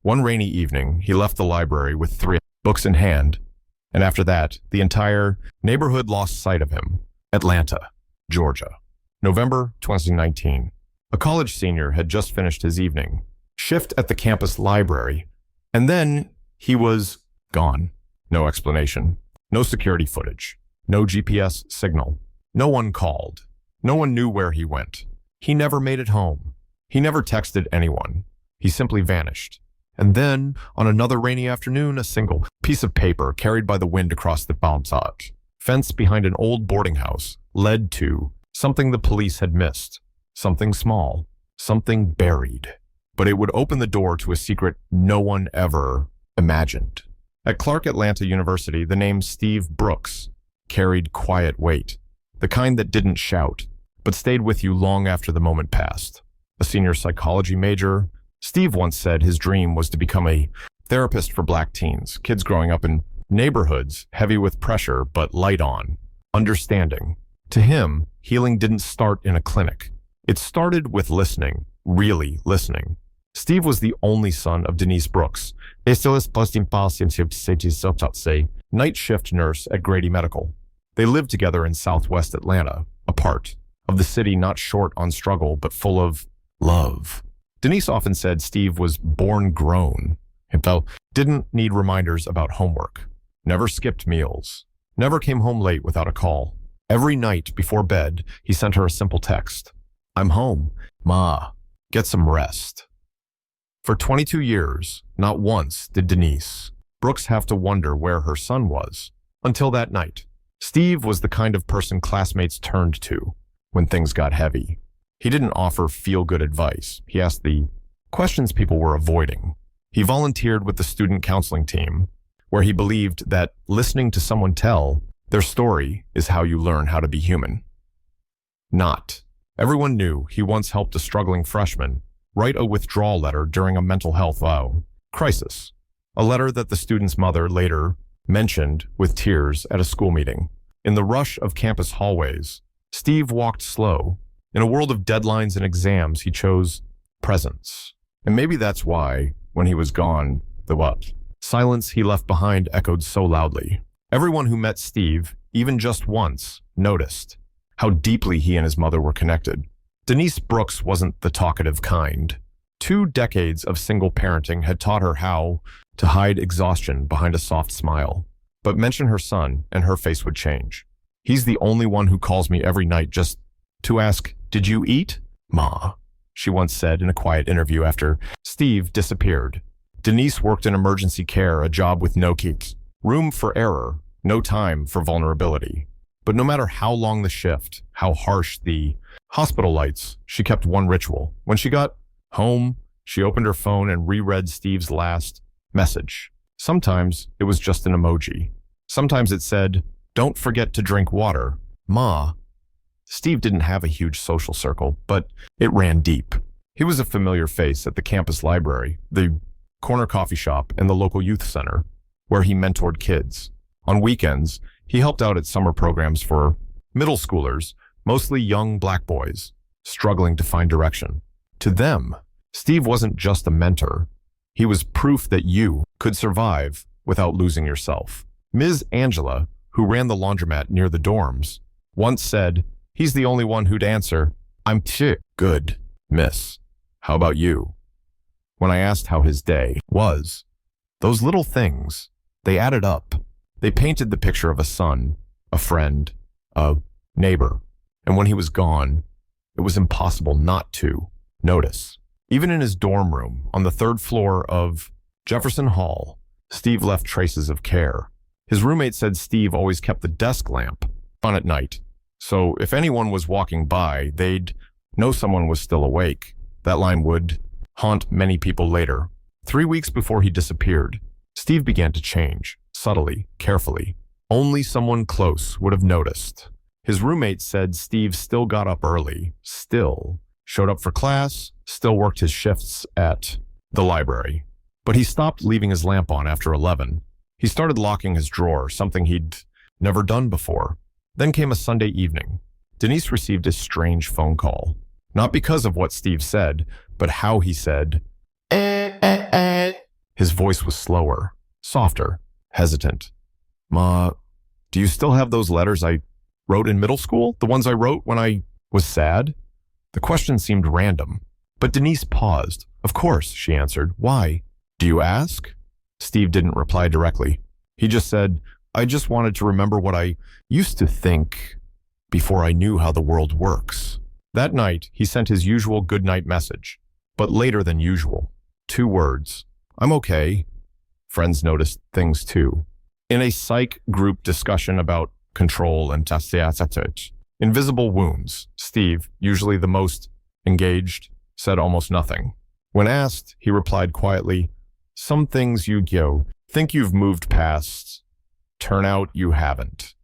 One rainy evening, he left the library with 3 books in hand, and after that, the entire neighborhood lost sight of him. Atlanta, Georgia. November 2019. A college senior had just finished his evening shift at the campus library, and then he was gone. No explanation. No security footage. No GPS signal. No one called. No one knew where he went. He never made it home. He never texted anyone. He simply vanished. And then, on another rainy afternoon, a single piece of paper carried by the wind across the boundary fence behind an old boarding house led to something the police had missed. Something small. Something buried. But it would open the door to a secret no one ever imagined. At Clark Atlanta University, the name Steve Brooks carried quiet weight, the kind that didn't shout, but stayed with you long after the moment passed. A senior psychology major, Steve once said his dream was to become a therapist for black teens, kids growing up in neighborhoods heavy with pressure but light on, understanding. To him, healing didn't start in a clinic. It started with listening, really listening. Steve was the only son of Denise Brooks, night shift nurse at Grady Medical. They lived together in southwest Atlanta, apart, of the city not short on struggle but full of love. Denise often said Steve was born grown, himself didn't need reminders about homework, never skipped meals, never came home late without a call. Every night before bed, he sent her a simple text. "I'm home, Ma. Get some rest." For 22 years, not once did Denise Brooks have to wonder where her son was. Until that night, Steve was the kind of person classmates turned to when things got heavy. He didn't offer feel-good advice. He asked the questions people were avoiding. He volunteered with the student counseling team, where he believed that listening to someone tell their story is how you learn how to be human. Not. Everyone knew he once helped a struggling freshman write a withdrawal letter during a mental health crisis, a letter that the student's mother later mentioned with tears at a school meeting. In the rush of campus hallways, Steve walked slow. In a world of deadlines and exams, he chose presence. And maybe that's why, when he was gone, the silence he left behind echoed so loudly. Everyone who met Steve, even just once, noticed how deeply he and his mother were connected. Denise Brooks wasn't the talkative kind. 2 decades of single parenting had taught her how to hide exhaustion behind a soft smile. But mention her son, and her face would change. "He's the only one who calls me every night just to ask, 'Did you eat, Ma?'" she once said in a quiet interview after Steve disappeared. Denise worked in emergency care, a job with no keeps, room for error, no time for vulnerability. But no matter how long the shift, how harsh the hospital lights, she kept one ritual. When she got home, she opened her phone and reread Steve's last message. Sometimes it was just an emoji. Sometimes it said, "Don't forget to drink water, Ma." Steve didn't have a huge social circle, but it ran deep. He was a familiar face at the campus library, the corner coffee shop, and the local youth center, where he mentored kids. On weekends, he helped out at summer programs for middle schoolers, mostly young black boys, struggling to find direction. To them, Steve wasn't just a mentor. He was proof that you could survive without losing yourself. Ms. Angela, who ran the laundromat near the dorms, once said, "He's the only one who'd answer, 'I'm good, miss. How about you?'" When I asked how his day was, those little things, they added up. They painted the picture of a son, a friend, a neighbor. And when he was gone, it was impossible not to notice. Even in his dorm room on the 3rd floor of Jefferson Hall, Steve left traces of care. His roommate said Steve always kept the desk lamp on at night, so if anyone was walking by, they'd know someone was still awake. That line would haunt many people later. 3 weeks before he disappeared, Steve began to change, subtly, carefully. Only someone close would have noticed. His roommate said Steve still got up early, still showed up for class, still worked his shifts at the library. But he stopped leaving his lamp on after 11. He started locking his drawer, something he'd never done before. Then came a Sunday evening. Denise received a strange phone call. Not because of what Steve said, but how he said, His voice was slower, softer, hesitant. Ma, do you still have those letters I wrote in middle school? The ones I wrote when I was sad? The question seemed random, but Denise paused. Of course, she answered. Why? Do you ask? Steve didn't reply directly. He just said, I just wanted to remember what I used to think before I knew how the world works. That night, he sent his usual goodnight message, but later than usual. 2 words. I'm okay. Friends noticed things too. In a psych group discussion about control and invisible wounds, Steve, usually the most engaged, said almost nothing. When asked, he replied quietly, some things you think you've moved past, turn out you haven't.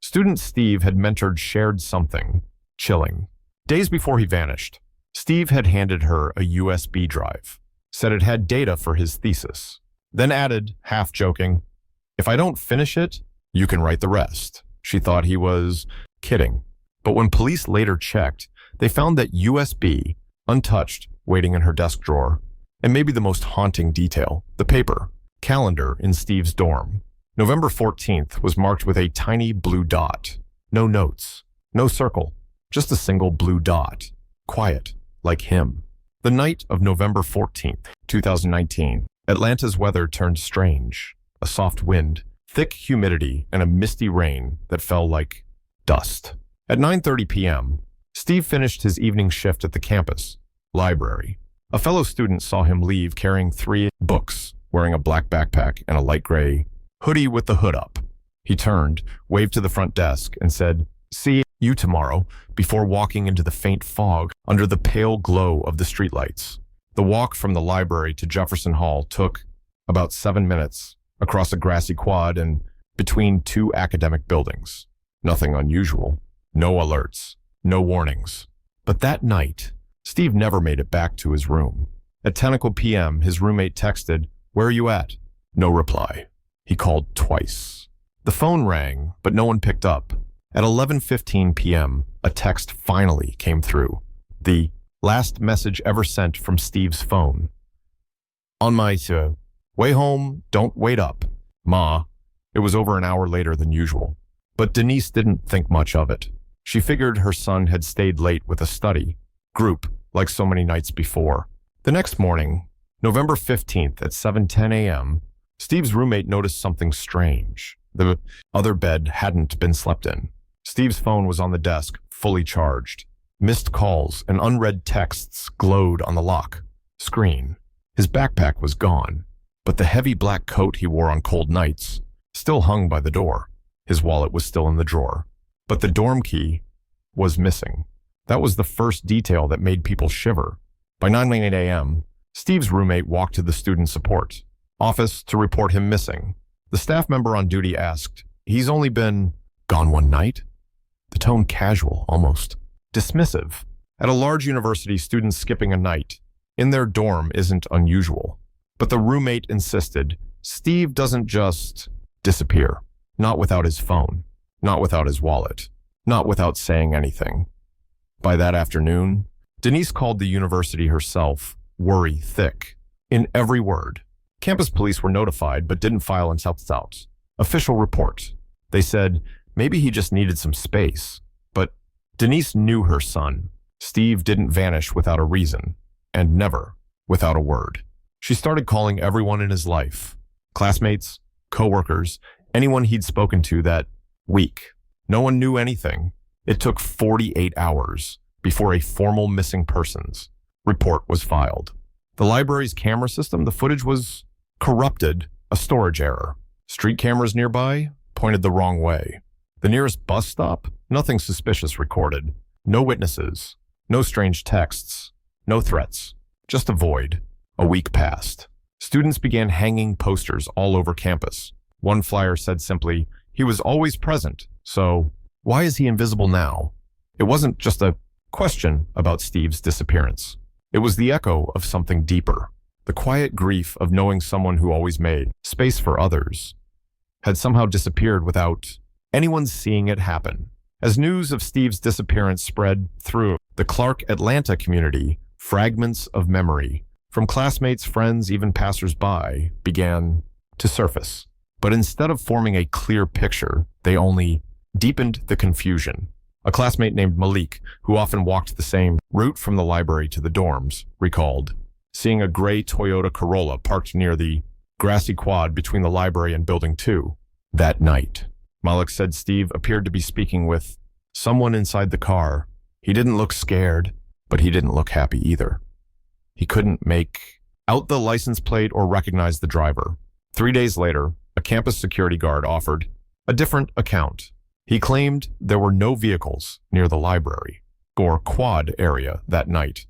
Student Steve had mentored shared something, chilling. Days before he vanished, Steve had handed her a USB drive, said it had data for his thesis, then added, half joking, if I don't finish it, you can write the rest. She thought he was kidding. But when police later checked, they found that USB, untouched, waiting in her desk drawer, and maybe the most haunting detail, the paper, calendar in Steve's dorm. November 14th was marked with a tiny blue dot. No notes, no circle, just a single blue dot. Quiet, like him. The night of November 14th, 2019, Atlanta's weather turned strange. A soft wind, thick humidity, and a misty rain that fell like dust. At 9:30 p.m., Steve finished his evening shift at the campus library. A fellow student saw him leave carrying 3 books, wearing a black backpack and a light gray hoodie with the hood up. He turned, waved to the front desk, and said, see you tomorrow, before walking into the faint fog under the pale glow of the streetlights. The walk from the library to Jefferson Hall took about 7 minutes across a grassy quad and between 2 academic buildings. Nothing unusual. No alerts. No warnings. But that night, Steve never made it back to his room. At 10 p.m., his roommate texted, where are you at? No reply. He called twice. The phone rang, but no one picked up. At 11:15 p.m., a text finally came through. The last message ever sent from Steve's phone. On my way home, don't wait up. Ma. It was over an hour later than usual. But Denise didn't think much of it. She figured her son had stayed late with a study group, like so many nights before. The next morning, November 15th at 7:10 a.m., Steve's roommate noticed something strange. The other bed hadn't been slept in. Steve's phone was on the desk, fully charged. Missed calls and unread texts glowed on the lock screen. His backpack was gone, but the heavy black coat he wore on cold nights still hung by the door. His wallet was still in the drawer, but the dorm key was missing. That was the first detail that made people shiver. By 9:08 a.m., Steve's roommate walked to the student support office to report him missing. The staff member on duty asked, he's only been gone one night? The tone casual, almost dismissive. At a large university, students skipping a night in their dorm isn't unusual. But the roommate insisted, Steve doesn't just disappear. Not without his phone. Not without his wallet. Not without saying anything. By that afternoon, Denise called the university herself worry thick. In every word. Campus police were notified but didn't file in South. Official report. They said maybe he just needed some space. But Denise knew her son. Steve didn't vanish without a reason. And never without a word. She started calling everyone in his life. Classmates, co-workers, anyone he'd spoken to that week. No one knew anything. It took 48 hours before a formal missing persons report was filed. The library's camera system, the footage was corrupted, a storage error. Street cameras nearby pointed the wrong way. The nearest bus stop, nothing suspicious recorded. No witnesses, no strange texts, no threats, just a void. A week passed. Students began hanging posters all over campus. One flyer said simply, he was always present, so why is he invisible now? It wasn't just a question about Steve's disappearance. It was the echo of something deeper. The quiet grief of knowing someone who always made space for others had somehow disappeared without anyone seeing it happen. As news of Steve's disappearance spread through the Clark, Atlanta community, fragments of memory from classmates, friends, even passers-by, began to surface. But instead of forming a clear picture, they only deepened the confusion. A classmate named Malik, who often walked the same route from the library to the dorms, recalled seeing a gray Toyota Corolla parked near the grassy quad between the library and Building 2 that night. Malik said Steve appeared to be speaking with someone inside the car. He didn't look scared, but he didn't look happy either. He couldn't make out the license plate or recognize the driver. 3 days later, a campus security guard offered a different account. He claimed there were no vehicles near the library or quad area that night,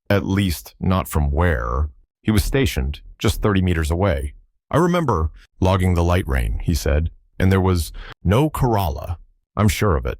at least not from where he was stationed, just 30 meters away. I remember logging the light rain, he said, and there was no Corolla. I'm sure of it.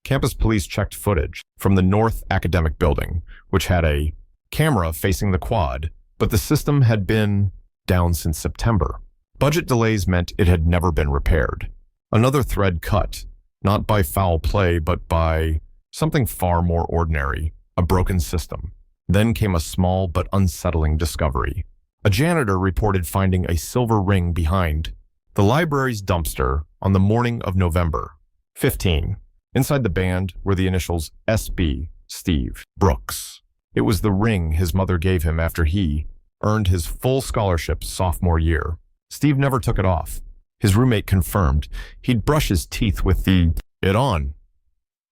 Campus police checked footage from the North Academic Building, which had a camera facing the quad, but the system had been down since September. Budget delays meant it had never been repaired. Another thread cut, not by foul play, but by something far more ordinary, a broken system. Then came a small but unsettling discovery. A janitor reported finding a silver ring behind the library's dumpster on the morning of November 15. Inside the band were the initials SB, Steve Brooks. It was the ring his mother gave him after he earned his full scholarship sophomore year. Steve never took it off. His roommate confirmed he'd brush his teeth with it on.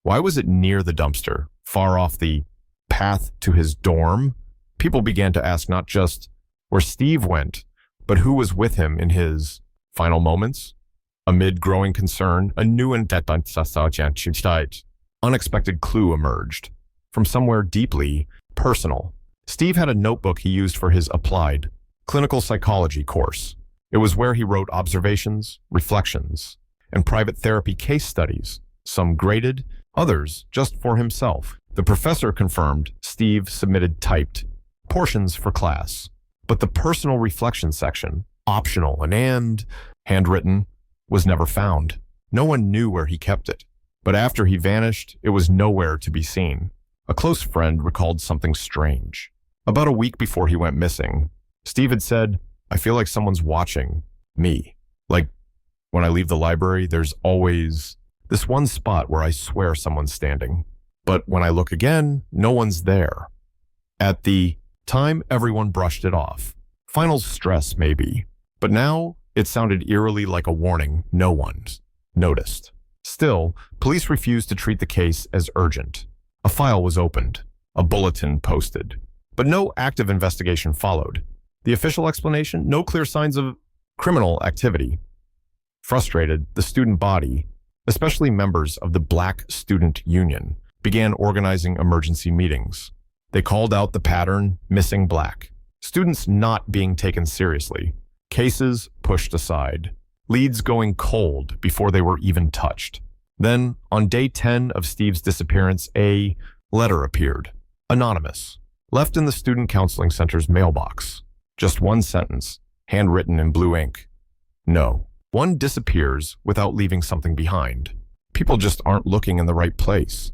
Why was it near the dumpster, far off the path to his dorm? People began to ask not just where Steve went, but who was with him in his final moments. Amid growing concern, a new and unexpected clue emerged. From somewhere deeply personal, Steve had a notebook he used for his applied clinical psychology course. It was where he wrote observations, reflections, and private therapy case studies, some graded, others just for himself. The professor confirmed Steve submitted typed portions for class, but the personal reflection section, optional and handwritten, was never found. No one knew where he kept it, but after he vanished, it was nowhere to be seen. A close friend recalled something strange. About a week before he went missing, Steve had said, "I feel like someone's watching me. Like when I leave the library, there's always this one spot where I swear someone's standing. But when I look again, no one's there." At the time, everyone brushed it off. Final stress, maybe. But now, it sounded eerily like a warning no one noticed. Still, police refused to treat the case as urgent. A file was opened, a bulletin posted, but no active investigation followed. The official explanation? No clear signs of criminal activity. Frustrated, the student body, especially members of the Black Student Union, began organizing emergency meetings. They called out the pattern, missing black. Students not being taken seriously. Cases pushed aside. Leads going cold before they were even touched. Then, on day 10 of Steve's disappearance, a letter appeared. Anonymous. Left in the Student Counseling Center's mailbox. Just one sentence, handwritten in blue ink. No. One disappears without leaving something behind. People just aren't looking in the right place.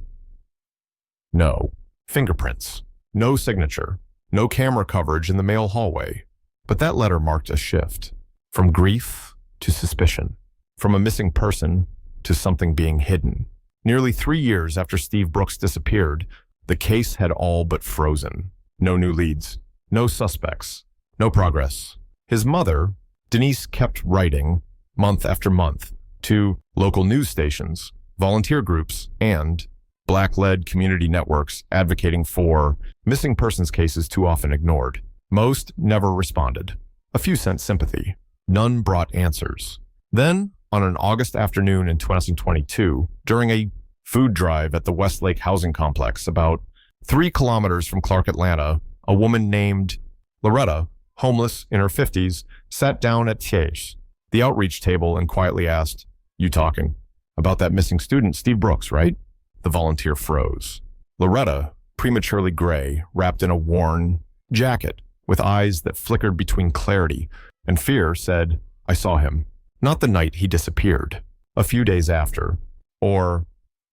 No. Fingerprints. No signature. No camera coverage in the mail hallway. But that letter marked a shift. From grief to suspicion. From a missing person to something being hidden. Nearly 3 years after Steve Brooks disappeared, the case had all but frozen. No new leads. No suspects. No progress. His mother, Denise, kept writing, month after month, to local news stations, volunteer groups, and Black-led community networks advocating for missing persons cases too often ignored. Most never responded. A few sent sympathy. None brought answers. Then, on an August afternoon in 2022, during a food drive at the Westlake Housing Complex, about 3 kilometers from Clark, Atlanta, a woman named Loretta, homeless in her 50s, sat down at Chase, the outreach table, and quietly asked, "You talking about that missing student, Steve Brooks, right?" The volunteer froze. Loretta, prematurely gray, wrapped in a worn jacket, with eyes that flickered between clarity and fear, said, "I saw him. Not the night he disappeared. A few days after. Or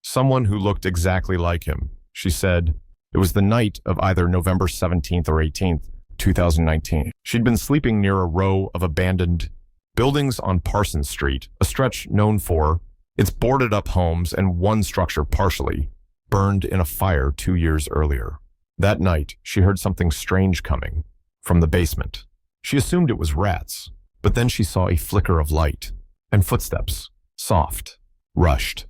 someone who looked exactly like him." She said, "It was the night of either November 17th or 18th, 2019. She'd been sleeping near a row of abandoned buildings on Parsons Street, a stretch known for its boarded-up homes and one structure partially burned in a fire 2 years earlier. That night, she heard something strange coming from the basement. She assumed it was rats, but then she saw a flicker of light and footsteps, soft, rushed.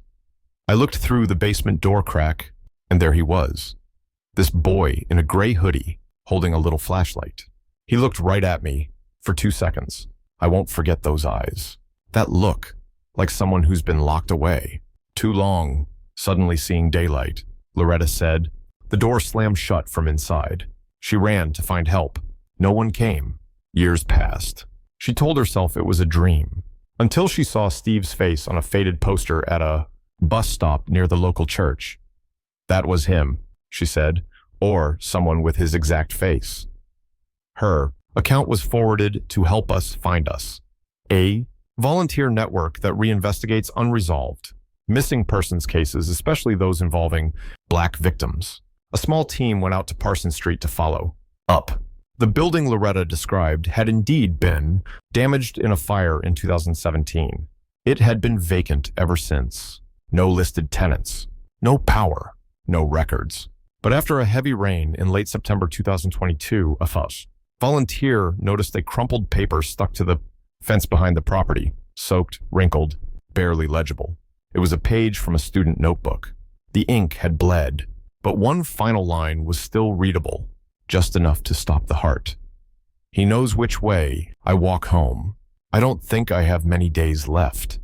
I looked through the basement door crack, and there he was, this boy in a gray hoodie holding a little flashlight. He looked right at me for 2 seconds. I won't forget those eyes. That look, like someone who's been locked away. Too long, suddenly seeing daylight, Loretta said. The door slammed shut from inside. She ran to find help. No one came. Years passed. She told herself it was a dream, until she saw Steve's face on a faded poster at a bus stop near the local church. That was him, she said, or someone with his exact face. Her account was forwarded to Help Us Find Us, a volunteer network that reinvestigates unresolved, missing persons cases, especially those involving Black victims. A small team went out to Parsons Street to follow up. The building Loretta described had indeed been damaged in a fire in 2017. It had been vacant ever since. No listed tenants, no power, no records. But after a heavy rain in late September 2022, a volunteer noticed a crumpled paper stuck to the fence behind the property, soaked, wrinkled, barely legible. It was a page from a student notebook. The ink had bled, but one final line was still readable, just enough to stop the heart. He knows which way I walk home. I don't think I have many days left.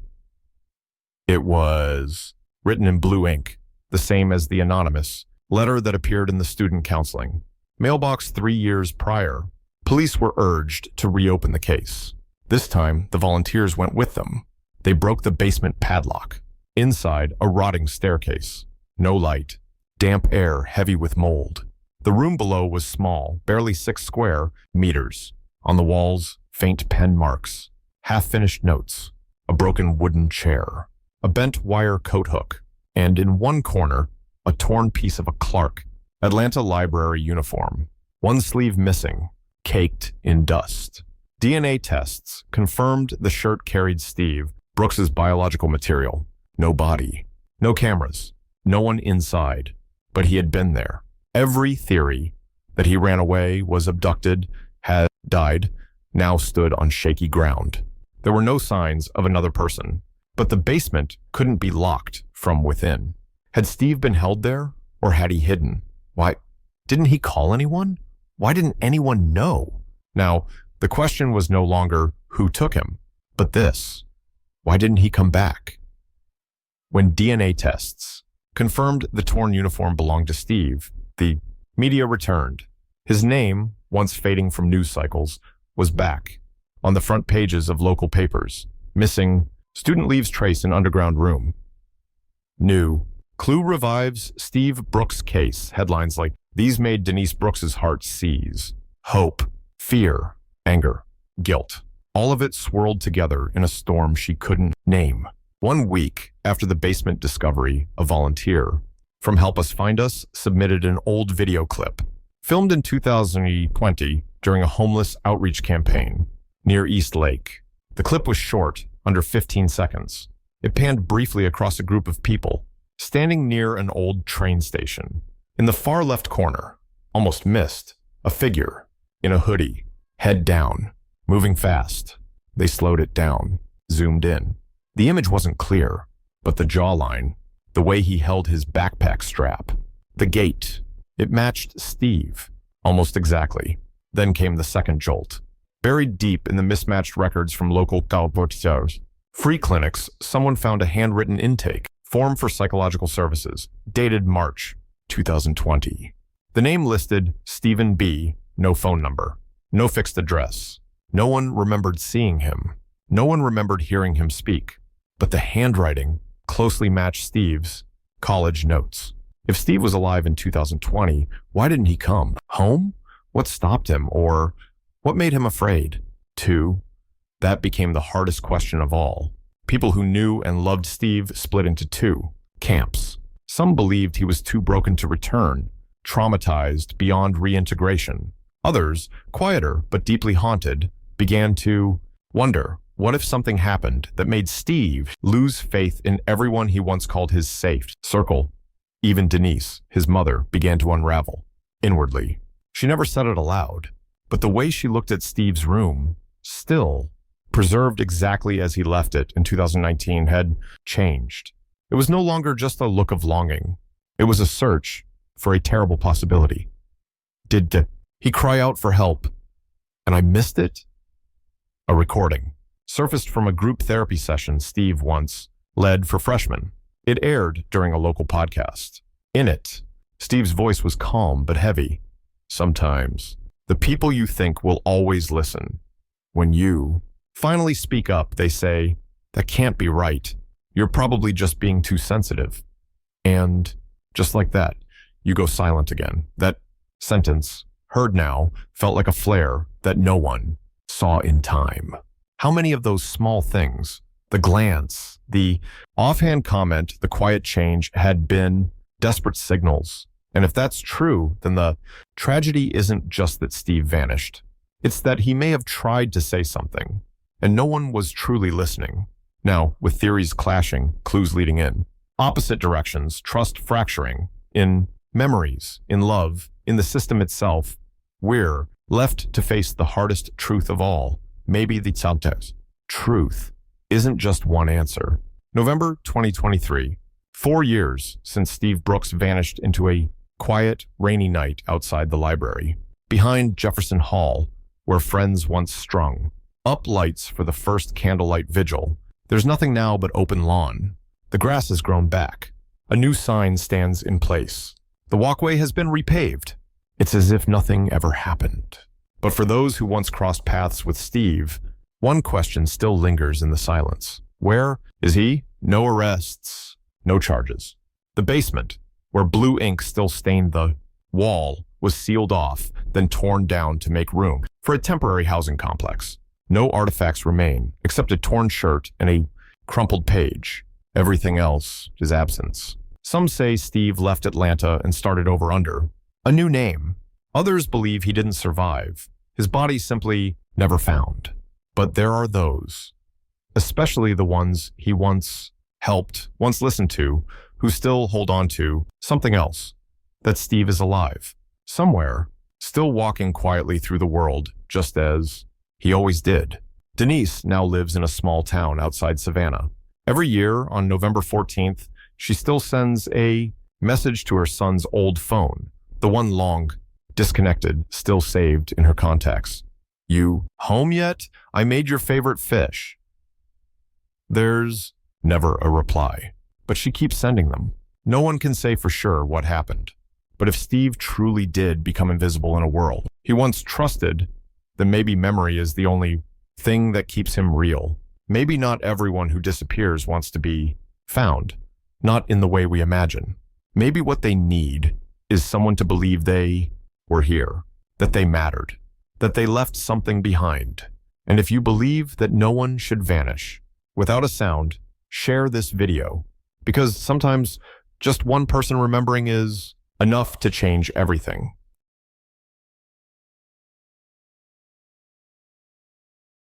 It was written in blue ink, the same as the anonymous letter that appeared in the student counseling mailbox 3 years prior. Police were urged to reopen the case. This time, the volunteers went with them. They broke the basement padlock. Inside, a rotting staircase. No light. Damp air heavy with mold. The room below was small, barely 6 square meters. On the walls, faint pen marks, half-finished notes, a broken wooden chair, a bent wire coat hook, and in one corner, a torn piece of a Clark Atlanta Library uniform, one sleeve missing, caked in dust. DNA tests confirmed the shirt carried Steve Brooks's biological material. No body, no cameras, no one inside, but he had been there. Every theory that he ran away, was abducted, had died, now stood on shaky ground. There were no signs of another person, but the basement couldn't be locked from within. Had Steve been held there, or had he hidden? Why, didn't he call anyone? Why didn't anyone know? Now, the question was no longer who took him, but this. Why didn't he come back? When DNA tests confirmed the torn uniform belonged to Steve, the media returned. His name, once fading from news cycles, was back on the front pages of local papers. Missing, student leaves trace in underground room. New, clue revives Steve Brooks case. Headlines like these made Denise Brooks's heart seize. Hope, fear, anger, guilt. All of it swirled together in a storm she couldn't name. 1 week after the basement discovery, a volunteer from Help Us Find Us submitted an old video clip filmed in 2020 during a homeless outreach campaign near East Lake. The clip was short, under 15 seconds. It panned briefly across a group of people standing near an old train station. In the far left corner, almost missed, a figure in a hoodie, head down, moving fast. They slowed it down, zoomed in. The image wasn't clear, but the jawline, the way he held his backpack strap, the gait, it matched Steve, almost exactly. Then came the second jolt. Buried deep in the mismatched records from local colporteurs, free clinics, someone found a handwritten intake form for psychological services, dated March 2020. The name listed Stephen B., no phone number, no fixed address. No one remembered seeing him. No one remembered hearing him speak. But the handwriting closely matched Steve's college notes. If Steve was alive in 2020, why didn't he come? Home? What stopped him? Or what made him afraid? 2. That became the hardest question of all. People who knew and loved Steve split into 2 camps. Some believed he was too broken to return, traumatized beyond reintegration. Others, quieter but deeply haunted, began to wonder, what if something happened that made Steve lose faith in everyone he once called his safe circle? Even Denise, his mother, began to unravel, inwardly. She never said it aloud, but the way she looked at Steve's room, still preserved exactly as he left it in 2019, had changed. It was no longer just a look of longing. It was a search for a terrible possibility. Did he cry out for help, and I missed it? A recording surfaced from a group therapy session Steve once led for freshmen. It aired during a local podcast. In it, Steve's voice was calm but heavy. Sometimes, the people you think will always listen. When you finally speak up, they say, that can't be right. You're probably just being too sensitive. And just like that, you go silent again. That sentence, heard now, felt like a flare that no one saw in time. How many of those small things, the glance, the offhand comment, the quiet change, had been desperate signals? And if that's true, then the tragedy isn't just that Steve vanished. It's that he may have tried to say something, and no one was truly listening. Now, with theories clashing, clues leading in opposite directions, trust fracturing, in memories, in love, in the system itself, we're left to face the hardest truth of all. Maybe the truth isn't just one answer. November 2023, 4 years since Steve Brooks vanished into a quiet, rainy night outside the library, behind Jefferson Hall, where friends once strung up lights for the first candlelight vigil. There's nothing now but open lawn. The grass has grown back. A new sign stands in place. The walkway has been repaved. It's as if nothing ever happened. But for those who once crossed paths with Steve, one question still lingers in the silence. Where is he? No arrests, no charges. The basement, where blue ink still stained the wall, was sealed off, then torn down to make room for a temporary housing complex. No artifacts remain, except a torn shirt and a crumpled page. Everything else is absence. Some say Steve left Atlanta and started over under a new name. Others believe he didn't survive. His body simply never found. But there are those, especially the ones he once helped, once listened to, who still hold on to something else, that Steve is alive, somewhere, still walking quietly through the world, just as he always did. Denise now lives in a small town outside Savannah. Every year, on November 14th, she still sends a message to her son's old phone, the one long disconnected, still saved in her contacts. You home yet? I made your favorite fish. There's never a reply, but she keeps sending them. No one can say for sure what happened. But if Steve truly did become invisible in a world he once trusted, then maybe memory is the only thing that keeps him real. Maybe not everyone who disappears wants to be found, not in the way we imagine. Maybe what they need is someone to believe they were here, that they mattered, that they left something behind. And if you believe that no one should vanish without a sound, share this video, because sometimes just one person remembering is enough to change everything.